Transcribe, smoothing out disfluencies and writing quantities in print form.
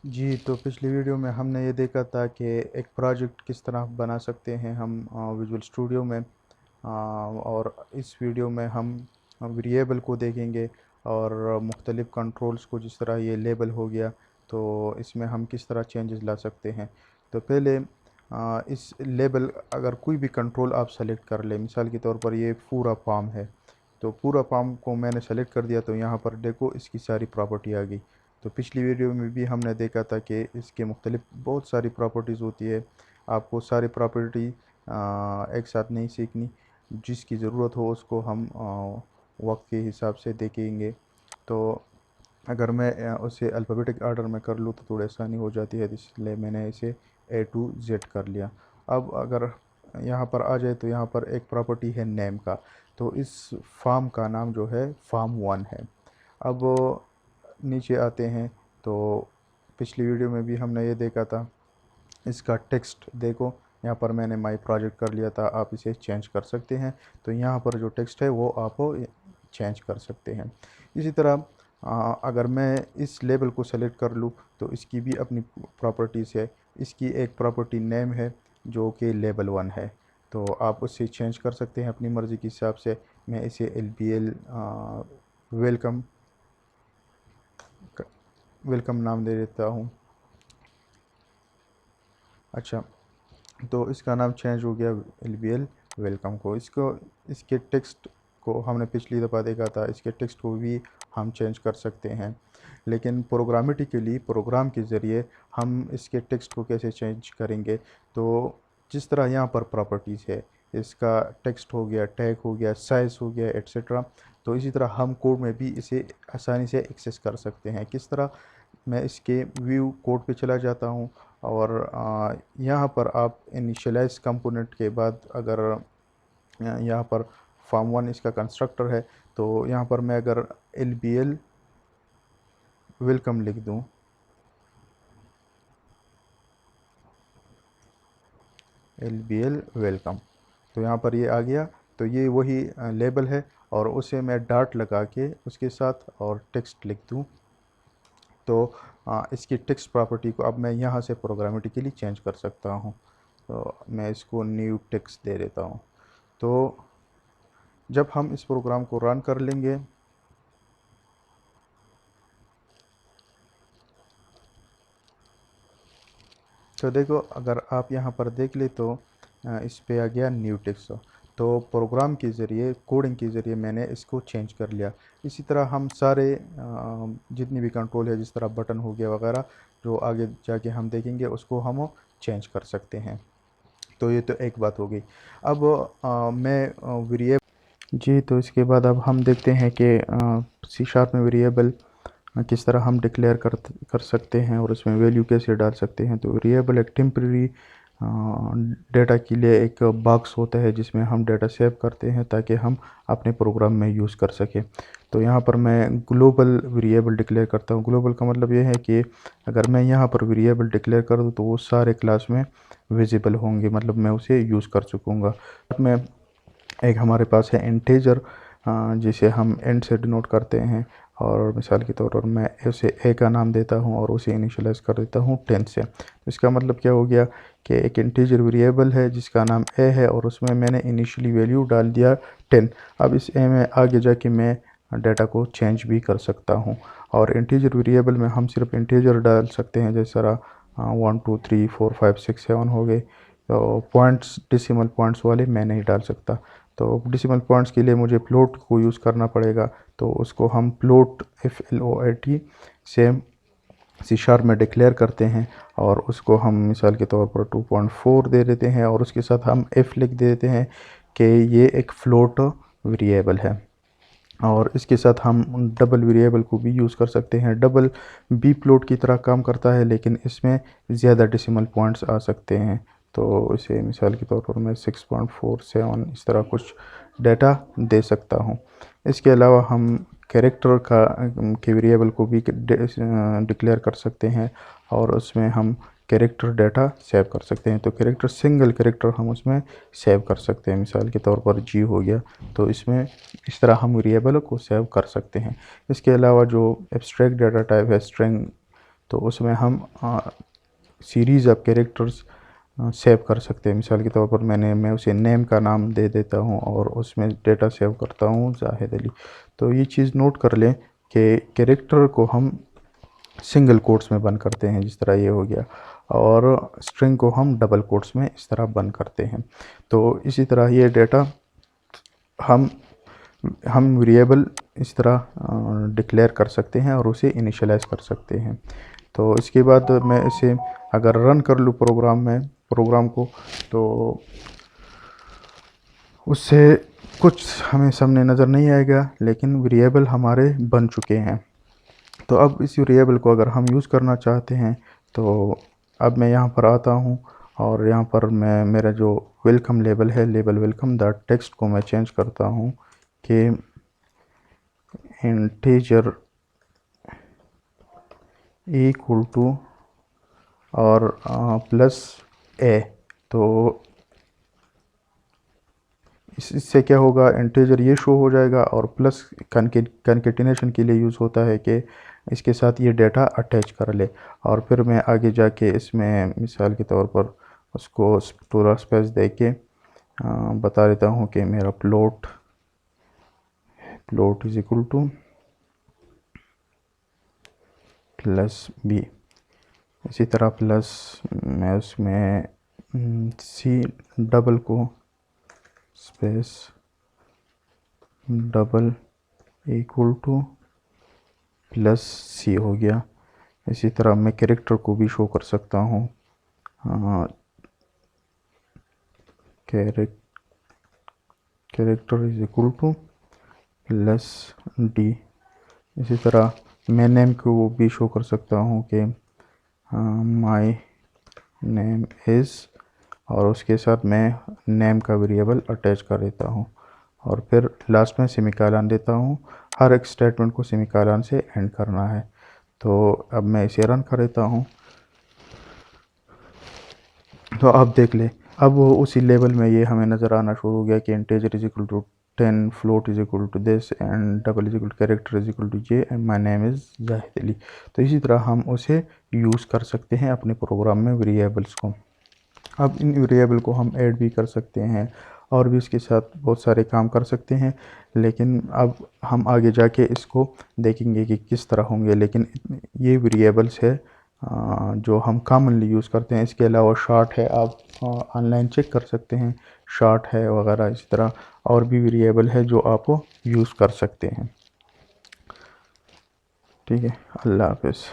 जी, तो पिछली वीडियो में हमने ये देखा था कि एक प्रोजेक्ट किस तरह बना सकते हैं हम विजुअल स्टूडियो में। और इस वीडियो में हम वेरिएबल को देखेंगे और मुख्तलिफ़ कंट्रोल्स को, जिस तरह ये लेबल हो गया, तो इसमें हम किस तरह चेंजेस ला सकते हैं। तो पहले इस लेबल, अगर कोई भी कंट्रोल आप सेलेक्ट कर लें, मिसाल के तौर पर ये पूरा पाम है, तो पूरा पाम को मैंने सेलेक्ट कर दिया, तो यहाँ पर देखो इसकी सारी प्रॉपर्टी आ गई। तो पिछली वीडियो में भी हमने देखा था कि इसके मुख्तलिफ बहुत सारी प्रॉपर्टीज़ होती है। आपको सारी प्रॉपर्टी एक साथ नहीं सीखनी, जिसकी ज़रूरत हो उसको हम वक्त के हिसाब से देखेंगे। तो अगर मैं उसे अल्फ़ाबेटिक ऑर्डर में कर लूँ तो थोड़ी आसानी हो जाती है, इसलिए मैंने इसे ए टू जेड कर लिया। अब अगर यहाँ पर आ जाए तो यहाँ पर एक प्रॉपर्टी है नेम का। तो इस फार्म का नाम जो है फार्म वन है। अब नीचे आते हैं तो पिछली वीडियो में भी हमने ये देखा था, इसका टेक्स्ट देखो, यहाँ पर मैंने माई प्रोजेक्ट कर लिया था। आप इसे चेंज कर सकते हैं, तो यहाँ पर जो टेक्स्ट है वो आप चेंज कर सकते हैं। इसी तरह अगर मैं इस लेबल को सेलेक्ट कर लूँ तो इसकी भी अपनी प्रॉपर्टीज़ है। इसकी एक प्रॉपर्टी नेम है जो कि लेबल वन है, तो आप उससे चेंज कर सकते हैं अपनी मर्ज़ी के हिसाब से। मैं इसे LBL वेलकम वेलकम नाम दे देता हूँ। अच्छा, तो इसका नाम चेंज हो गया LBL वेलकम को। इसके टेक्स्ट को हमने पिछली दफ़ा देखा था, इसके टेक्स्ट को भी हम चेंज कर सकते हैं। लेकिन प्रोग्रामेटिकली, प्रोग्राम के ज़रिए हम इसके टेक्स्ट को कैसे चेंज करेंगे, तो जिस तरह यहाँ पर प्रॉपर्टीज़ है, इसका टेक्स्ट हो गया, टैग हो गया, साइज़ हो गया, एट्सेट्रा, तो इसी तरह हम कोड में भी इसे आसानी से एक्सेस कर सकते हैं। किस तरह? मैं इसके व्यू कोड पे चला जाता हूँ और यहाँ पर आप इनिशियलाइज कंपोनेंट के बाद, अगर यहाँ पर फार्म वन इसका कंस्ट्रक्टर है, तो यहाँ पर मैं अगर LBL वेलकम लिख दूँ, LBL वेलकम, तो यहाँ पर ये आ गया। तो ये वही लेबल है, और उसे मैं डॉट लगा के उसके साथ और टेक्स्ट लिख दूँ, तो इसकी टेक्स्ट प्रॉपर्टी को अब मैं यहाँ से प्रोग्रामेटिकली चेंज कर सकता हूँ। तो मैं इसको न्यू टेक्स्ट दे देता हूँ। तो जब हम इस प्रोग्राम को रन कर लेंगे, तो देखो, अगर आप यहाँ पर देख ले तो इस पे आ गया न्यू टेक्स्ट। तो प्रोग्राम के ज़रिए, कोडिंग के ज़रिए मैंने इसको चेंज कर लिया। इसी तरह हम सारे जितनी भी कंट्रोल है, जिस तरह बटन हो गया वगैरह, जो आगे जाके हम देखेंगे, उसको हम चेंज कर सकते हैं। तो ये तो एक बात हो गई। अब मैं वेरिएबल, जी, तो इसके बाद अब हम देखते हैं कि C# में वेरिएबल किस तरह हम डिक्लेयर कर सकते हैं और उसमें वैल्यू कैसे डाल सकते हैं। तो वेरिएबल एक टेम्प्रेरी डेटा के लिए एक बॉक्स होता है जिसमें हम डेटा सेव करते हैं ताकि हम अपने प्रोग्राम में यूज़ कर सकें। तो यहाँ पर मैं ग्लोबल वेरिएबल डिक्लेयर करता हूँ। ग्लोबल का मतलब ये है कि अगर मैं यहाँ पर वेरिएबल डिक्लेयर कर दूँ तो वो सारे क्लास में विजिबल होंगे, मतलब मैं उसे यूज़ कर सकूँगा। मैं एक हमारे पास है इंटीजर, जिसे हम इंट से डिनोट करते हैं, और मिसाल के तौर पर मैं उसे ए का नाम देता हूं और उसे इनिशियलाइज कर देता हूं 10 से। तो इसका मतलब क्या हो गया कि एक इंटीजर वेरिएबल है जिसका नाम ए है और उसमें मैंने इनिशियली वैल्यू डाल दिया 10। अब इस ए में आगे जाके मैं डाटा को चेंज भी कर सकता हूं। और इंटीजर वेरिएबल में हम सिर्फ इंटीजर डाल सकते हैं, जैसे 1 2 3 4 5 6 7 हो गए। तो पॉइंट्स, डेसिमल पॉइंट्स वाले मैं नहीं डाल सकता। तो डेसिमल पॉइंट्स के लिए मुझे फ्लोट को यूज़ करना पड़ेगा, तो उसको हम फ्लोट FLOAT सेम C# में डिक्लेयर करते हैं, और उसको हम मिसाल के तौर पर 2.4 दे देते हैं, और उसके साथ हम F लिख देते हैं कि ये एक फ्लोट वेरिएबल है। और इसके साथ हम डबल वेरिएबल को भी यूज़ कर सकते हैं। डबल बी प्लॉट की तरह काम करता है, लेकिन इसमें ज़्यादा डेसिमल पॉइंट्स आ सकते हैं। तो इसे मिसाल के तौर पर मैं 6.47 इस तरह कुछ डाटा दे सकता हूँ। इसके अलावा हम कैरेक्टर के वेरिएबल को भी डिक्लेयर कर सकते हैं, और उसमें हम कैरेक्टर डाटा सेव कर सकते हैं। तो कैरेक्टर, सिंगल कैरेक्टर हम उसमें सेव कर सकते हैं, मिसाल के तौर पर G हो गया, तो इसमें इस तरह हम वेरिएबल को सेव कर सकते हैं। इसके अलावा जो एब्स्ट्रैक्ट डाटा टाइप है, स्ट्रिंग, तो उसमें हम सीरीज़ ऑफ कैरेक्टर्स सेव कर सकते हैं। मिसाल के तौर पर मैं उसे नेम का नाम दे देता हूँ और उसमें डेटा सेव करता हूँ जाहिद अली। तो ये चीज़ नोट कर लें कि कैरेक्टर को हम सिंगल कोट्स में बंद करते हैं, जिस तरह ये हो गया, और स्ट्रिंग को हम डबल कोट्स में इस तरह बंद करते हैं। तो इसी तरह ये डेटा हम वेरिएबल इस तरह डिक्लेयर कर सकते हैं और उसे इनिशियलाइज़ कर सकते हैं। तो इसके बाद मैं इसे अगर रन कर लूँ प्रोग्राम को, तो उससे कुछ हमें सामने नज़र नहीं आएगा, लेकिन वेरिएबल हमारे बन चुके हैं। तो अब इस वेरिएबल को अगर हम यूज़ करना चाहते हैं, तो अब मैं यहाँ पर आता हूँ और यहाँ पर मैं मेरा जो वेलकम लेबल है, लेबल वेलकम द टेक्स्ट को मैं चेंज करता हूँ कि इंटीजर इक्वल टू और प्लस ए। तो इससे क्या होगा, इंटीजर ये शो हो जाएगा और प्लस कनकेटिनेशन के लिए यूज़ होता है कि इसके साथ ये डेटा अटैच कर ले। और फिर मैं आगे जाके इसमें मिसाल के तौर पर उसको पूरा स्पेस दे के बता देता हूँ कि मेरा plot is equal to plus B. इसी तरह प्लस मैं उसमें सी डबल को space double equal to plus C हो गया। इसी तरह मैं कैरेक्टर को भी शो कर सकता हूँ, character is equal to plus D. इसी तरह मैं नेम को भी शो कर सकता हूँ कि माई नेम इज़, और उसके साथ मैं नेम का वेरिएबल अटैच कर देता हूँ और फिर लास्ट में सेमीकोलन देता हूँ। हर एक स्टेटमेंट को सेमीकोलन से एंड करना है। तो अब मैं इसे रन कर देता हूँ। तो अब देख ले, अब वो उसी लेवल में ये हमें नज़र आना शुरू हो गया कि integer is equal to 10, float is equal to this and double is equal to character is equal to J and my name is Zahid Ali. तो इसी तरह हम उसे यूज़ कर सकते हैं अपने प्रोग्राम में वेरिएबल्स को। अब इन वेरिएबल को हम ऐड भी कर सकते हैं और भी इसके साथ बहुत सारे काम कर सकते हैं, लेकिन अब हम आगे जाके इसको देखेंगे कि किस तरह होंगे। लेकिन ये वेरिएबल्स है जो हम कॉमनली यूज़ करते हैं। इसके अलावा शार्ट है, आप ऑनलाइन चेक कर सकते हैं, शार्ट है वगैरह। इसी तरह और भी वेरिएबल है जो आप यूज़ कर सकते हैं। ठीक है, अल्लाह हाफ़िज़।